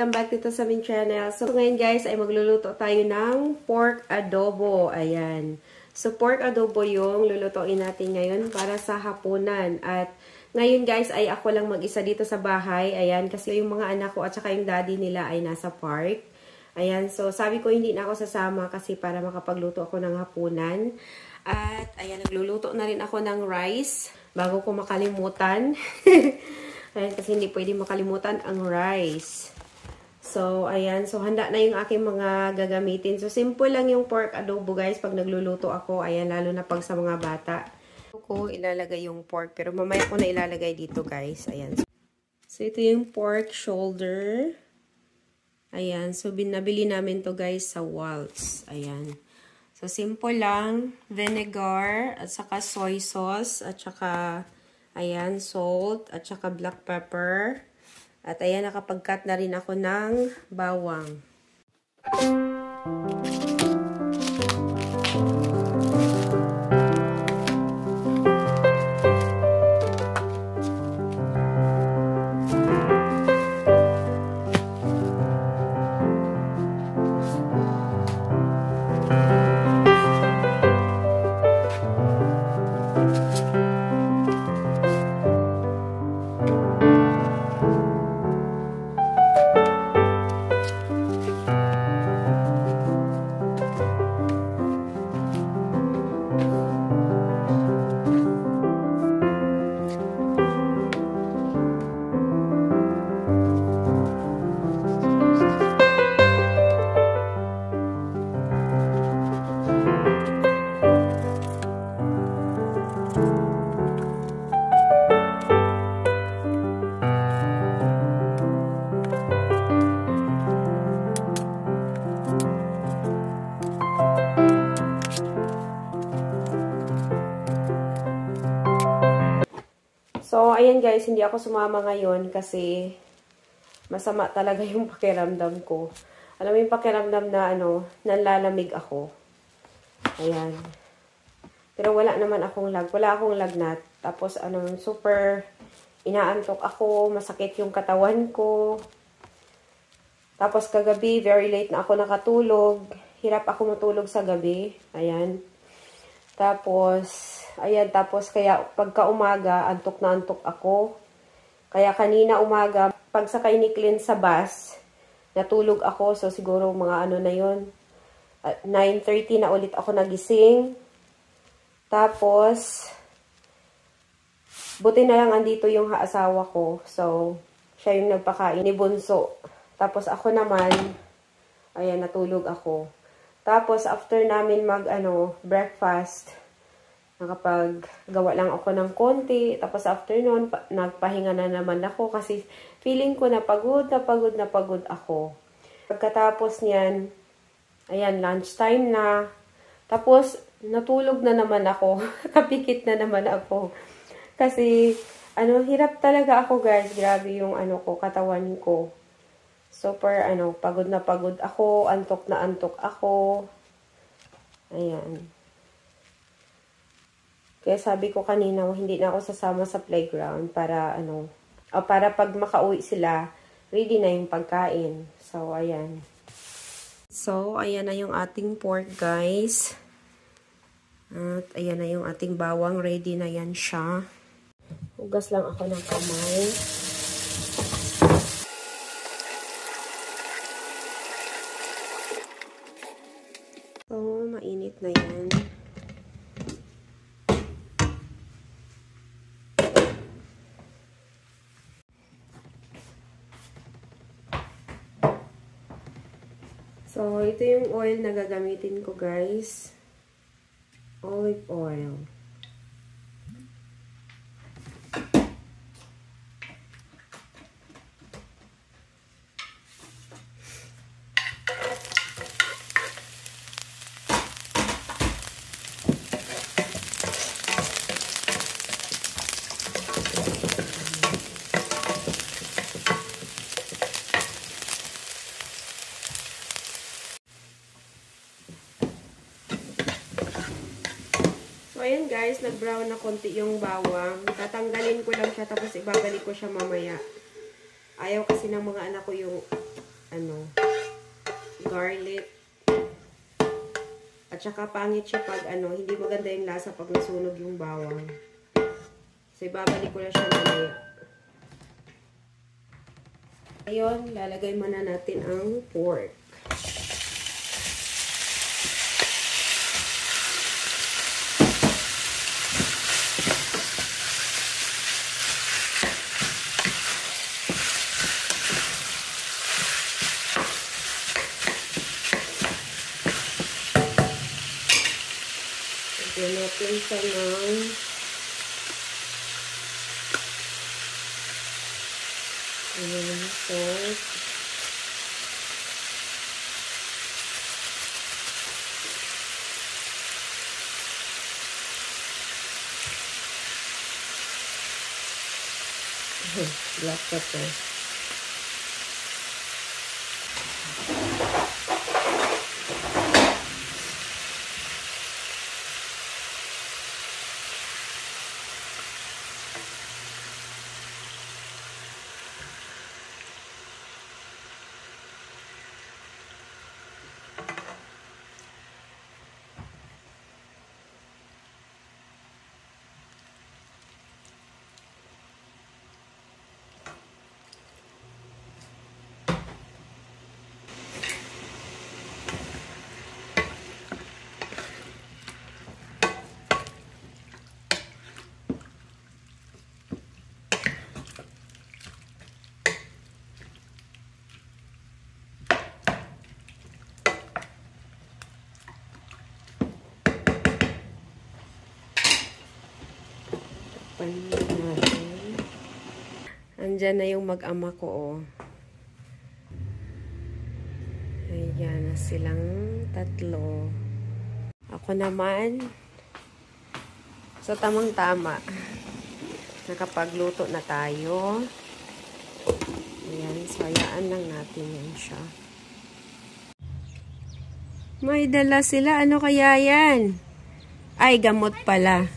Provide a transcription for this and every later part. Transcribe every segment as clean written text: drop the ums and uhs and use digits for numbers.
Welcome back dito sa aming channel. So, ngayon guys, ay magluluto tayo ng pork adobo. Ayan. So, pork adobo yung lulutuin natin ngayon para sa hapunan. At ngayon guys, ay ako lang mag-isa dito sa bahay. Ayan, kasi yung mga anak ko at saka yung daddy nila ay nasa park. Ayan, so sabi ko hindi na ako sasama kasi para makapagluto ako ng hapunan. At ayan, nagluluto na rin ako ng rice bago ko makalimutan. Ayan, kasi hindi pwede makalimutan ang rice. So, ayan. So, handa na yung aking mga gagamitin. So, simple lang yung pork adobo, guys, pag nagluluto ako. Ayan, lalo na pag sa mga bata. Ko ilalagay yung pork, pero mamaya ko na ilalagay dito, guys. Ayan. So, ito yung pork shoulder. Ayan. So, binabili namin to, guys, sa Waltz. Ayan. So, simple lang. Vinegar, at saka soy sauce, at saka ayan, salt, at saka black pepper. At ayan, nakapag-cut na rin ako ng bawang. So, ayan guys, hindi ako sumama ngayon kasi masama talaga yung pakiramdam ko. Alam mo yung pakiramdam na nanlalamig ako. Ayan. Pero wala naman akong wala akong lagnat. Tapos super inaantok ako, masakit yung katawan ko. Tapos kagabi, very late na ako nakatulog. Hirap ako matulog sa gabi. Ayan. Tapos kaya pagka umaga, antok na antok ako. Kaya kanina umaga, pag sakay ni Clint sa bus, natulog ako. So siguro mga na yun. 9:30 na ulit ako nagising. Tapos, buti na lang andito yung asawa ko. So, siya yung nagpakain ni Bunso. Tapos ako naman, ayan, natulog ako. Tapos, after namin breakfast, nakapaggawa lang ako ng konti. Tapos after nun, nagpahinga na naman ako kasi feeling ko na pagod ako. Pagkatapos niyan, ayan, lunchtime na. Tapos, natulog na naman ako. Kapikit na naman ako. Kasi, hirap talaga ako guys. Grabe yung katawan ko. Super, pagod na pagod ako. Antok na antok ako. Ayan. Kaya sabi ko kanina, hindi na ako sasama sa playground para para pag makauwi sila, ready na yung pagkain. So, ayan. So, ayan na yung ating pork, guys. At ayan na yung ating bawang, ready na yan siya. Hugas lang ako ng kamay. So, mainit na yan. So, ito yung oil na gagamitin ko, guys. Olive oil. ayan guys, nag-brown na konti yung bawang. Tatanggalin ko lang siya tapos ibabalik ko siya mamaya. Ayaw kasi ng mga anak ko yung garlic. At saka pangit siya pag hindi maganda yung lasa pag nasunog yung bawang. So, ibabalik ko na siya mamaya. Ngayon, lalagay muna natin ang pork. Lagyan natin siya ng salt. Black pepper. Andyan na yung mag-ama ko, oh. Ayan na silang tatlo. Ako naman, so tamang-tama. Nakapagluto na tayo. Ayan, so hayaan lang natin yan siya. May dala sila. Ano kaya yan? Ay, gamot pala.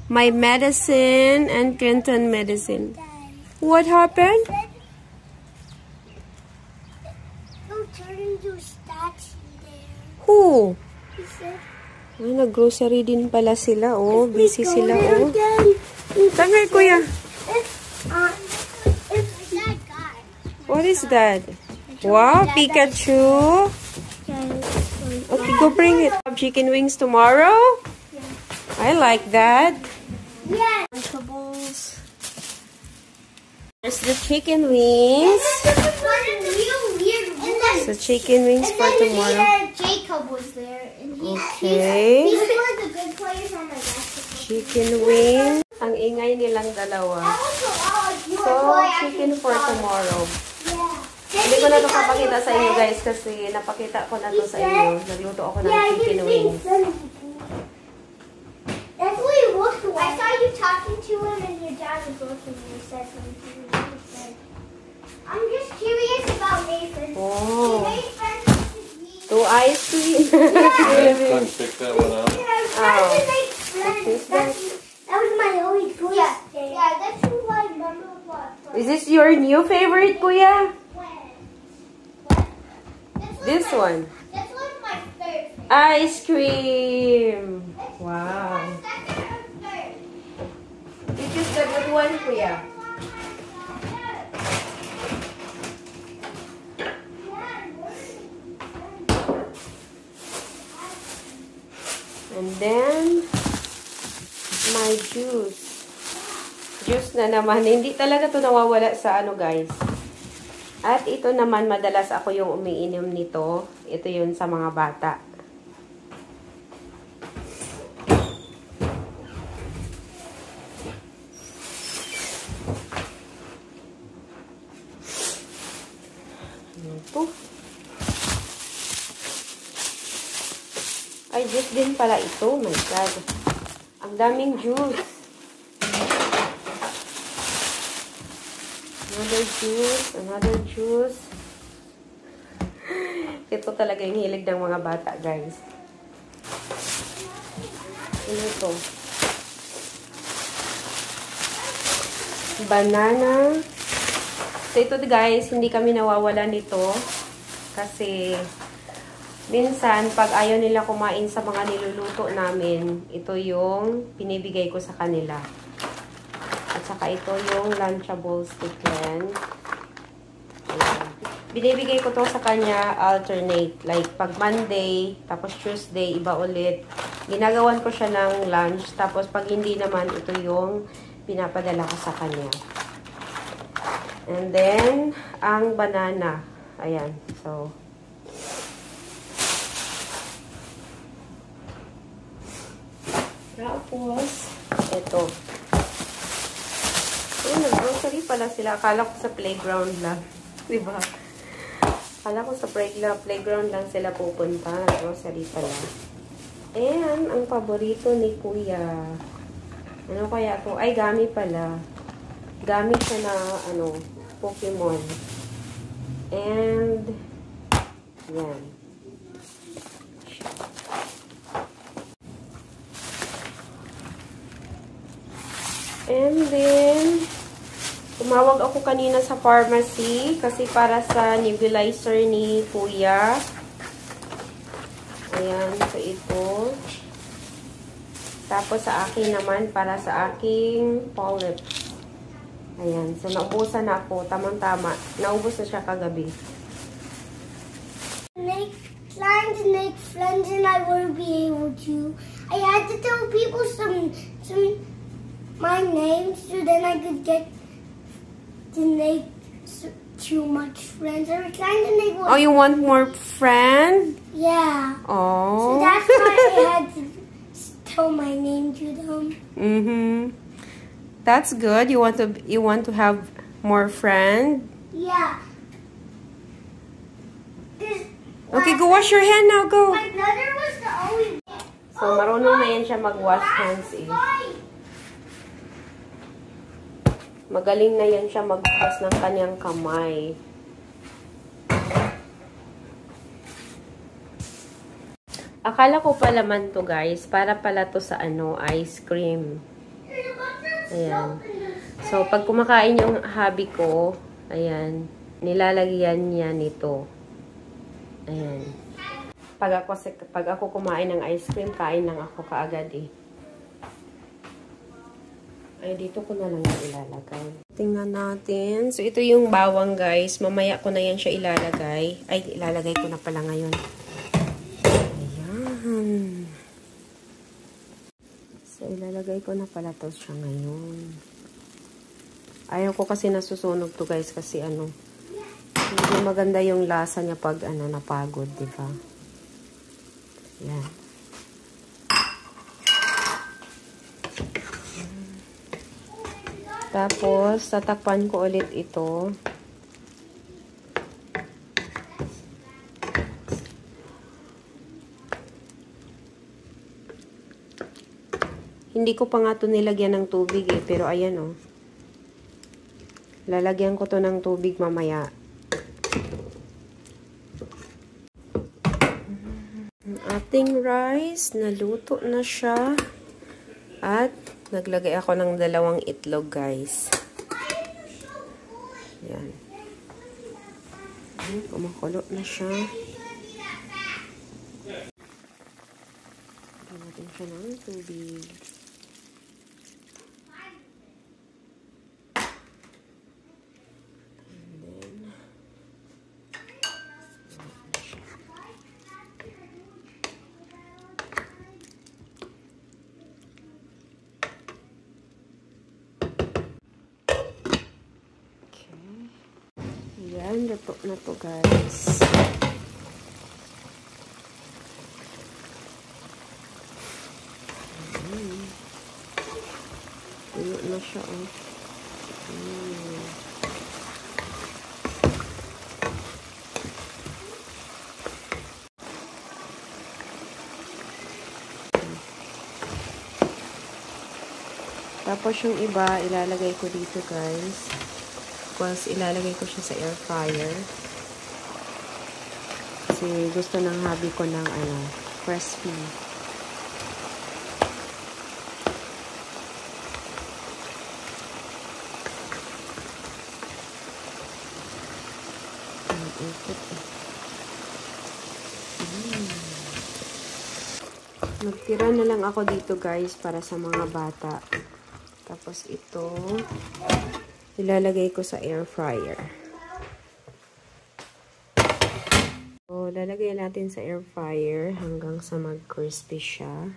My medicine and Clinton medicine. What happened? Who turned into stacks there? Who? Ay, nag-grocery din pala sila, oh. Busy sila, oh. Come here, kuya. What is that? Wow, Pikachu. Okay, go bring it. Chicken wings tomorrow? I like that. Yeah. Vegetables. There's the chicken wings. So chicken wings for tomorrow. Jacob was there. And Okay. He's one of the good players on my basketball. Chicken wings. Ang ingay nilang dalawa. So, chicken for tomorrow. Hindi ko na ito papakita sa inyo, guys, kasi napakita ko na ito sa inyo. Nagluto ako ng chicken wings. That's what he looked like. I saw you talking to him and your dad was looking and you said something to him. I'm just curious about Nathan. Oh. He made friends with me. 2 ice cream. Can pick that one up. Yeah, that was my only toy. Yeah, that's who I remember what. Is this your new favorite, kuya? This one. That's like my third. Ice cream. Wow. This is the good one, kuya. And then, my juice. Juice na naman. Hindi talaga to nawawala sa ano, guys. At ito naman, madalas ako yung umiinom nito. Ito yun sa mga bata. Ito. Ay, juice din pala ito. Oh my God. Ang daming juice. Another juice. Another juice. Ito talaga yung hilig ng mga bata, guys. Ano ito? Banana. So, ito, guys, hindi kami nawawala nito. Kasi, minsan, pag ayaw nila kumain sa mga niluluto namin, ito yung pinibigay ko sa kanila. At saka ito yung Lunchables chicken. Ayan. Binibigay ko to sa kanya alternate. Like, pag Monday, tapos Tuesday, iba ulit. Ginagawan ko siya ng lunch. Tapos, pag hindi naman, ito yung pinapadala ko sa kanya. And then, ang banana. Ayan. So, tapos, ito. Ayun, nag-grocery pala sila. Akala ko sa playground lang. Diba? Akala ko sa playground lang sila pupunta. Nag-grocery pala. And, ang paborito ni Kuya. Ano kaya ito? Ay, gami pala. Gamit siya na, Pokemon. And, yan. And then, tumawag ako kanina sa pharmacy kasi para sa nebulizer ni Kuya. Ayan, so ito. Tapos sa akin naman, para sa aking polyps. Ayan, so naubusan na ako. Tamang-tama. Naubos na siya kagabi. Trying to make friends and I wouldn't be able to. I had to tell people some my name so then I could get to make too much friends. I was trying to make one. Oh, you want more friend? Yeah. Oh. So that's why I had to tell my name to them. Mm-hmm. That's good. You want to have more friend? Yeah. Okay, go wash your hand now. Go. My brother was the only. So, marunong na yan siya mag-wash hands eh. Magaling na yan siya magbukas ng kanyang kamay. Akala ko pala man to guys, para pala to sa ice cream. Ayan. So, pag kumakain yung hubby ko, ayan, nilalagyan niya nito. Ayan. Pag ako kumain ng ice cream, kain lang ako kaagad eh. Ay, dito ko na lang ilalagay. Tingnan natin. So, ito yung bawang guys. Mamaya ko na yan siya ilalagay. Ay, ilalagay ko na pala ngayon. Ayan. So, ilalagay ko na pala to siya ngayon. Ayaw ko kasi nasusunog to guys kasi hindi maganda yung lasa niya pag napagod, di ba? Yan. Tapos, tatakpan ko ulit ito. Hindi ko pa nga ito nilagyan ng tubig eh, pero ayan oh. Lalagyan ko to ng tubig mamaya. Ang ating rice, naluto na siya. At naglagay ako ng 2 itlog, guys. Yan. Kumakulo na siya. Lagyan natin siya ng tubig. Yan, luto na to guys. Luto na siya oh. Tapos yung iba, ilalagay ko dito guys. Tapos, ilalagay ko siya sa air fryer. Kasi gusto ng hubby ko ng crispy. Magtira na lang ako dito guys para sa mga bata. Tapos ito, ilalagay ko sa air fryer. So, lalagay natin sa air fryer hanggang sa mag-crispy siya.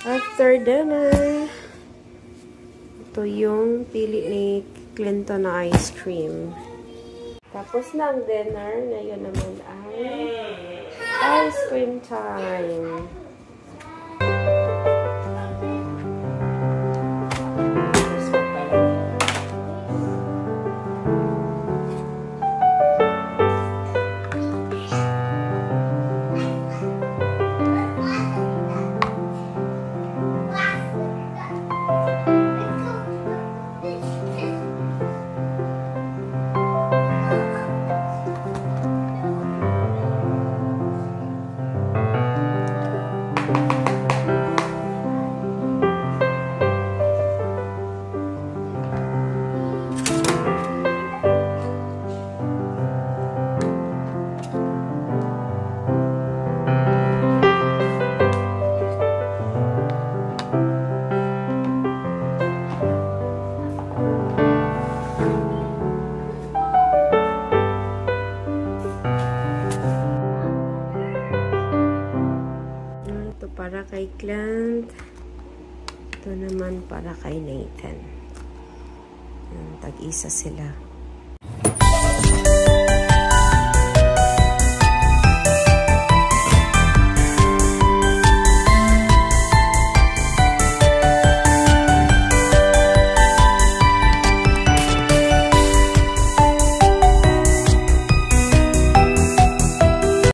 After dinner, ito yung pili ni Clinton na ice cream. Tapos na ang dinner. Ngayon naman ay ice cream time. Para kay Clint. Ito naman para kay Nathan. Tag-isa sila.